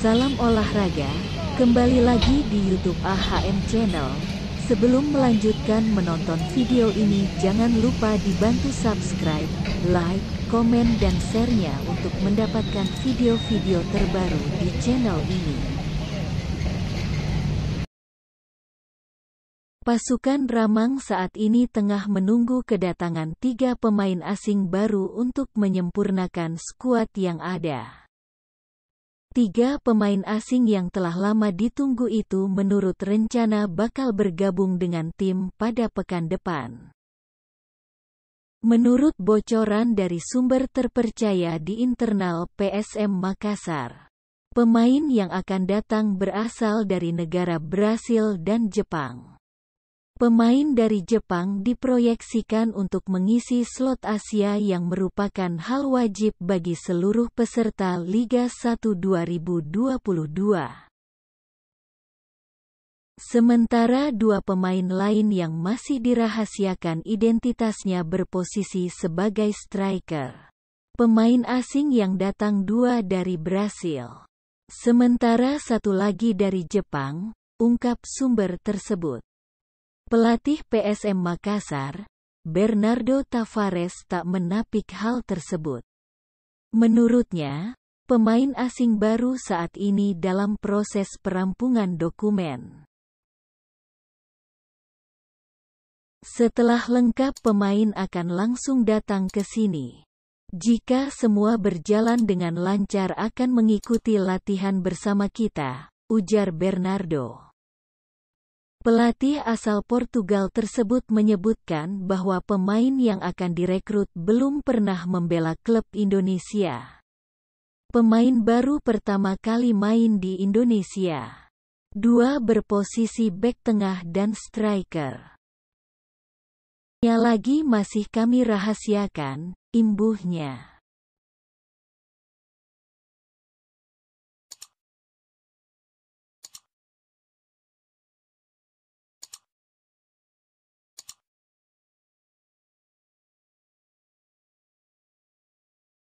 Salam olahraga, kembali lagi di YouTube AHM Channel. Sebelum melanjutkan menonton video ini, jangan lupa dibantu subscribe, like, komen dan share-nya untuk mendapatkan video-video terbaru di channel ini. Pasukan Ramang saat ini tengah menunggu kedatangan 3 pemain asing baru untuk menyempurnakan skuad yang ada. 3 pemain asing yang telah lama ditunggu itu menurut rencana bakal bergabung dengan tim pada pekan depan. Menurut bocoran dari sumber terpercaya di internal PSM Makassar, pemain yang akan datang berasal dari negara Brasil dan Jepang. Pemain dari Jepang diproyeksikan untuk mengisi slot Asia yang merupakan hal wajib bagi seluruh peserta Liga 1 2022. Sementara 2 pemain lain yang masih dirahasiakan identitasnya berposisi sebagai striker. Pemain asing yang datang 2 dari Brasil. Sementara 1 lagi dari Jepang, ungkap sumber tersebut. Pelatih PSM Makassar, Bernardo Tavares tak menapik hal tersebut. Menurutnya, pemain asing baru saat ini dalam proses perampungan dokumen. Setelah lengkap, pemain akan langsung datang ke sini. Jika semua berjalan dengan lancar akan mengikuti latihan bersama kita, ujar Bernardo. Pelatih asal Portugal tersebut menyebutkan bahwa pemain yang akan direkrut belum pernah membela klub Indonesia. Pemain baru pertama kali main di Indonesia. 2 berposisi bek tengah dan striker. Lagi masih kami rahasiakan, imbuhnya.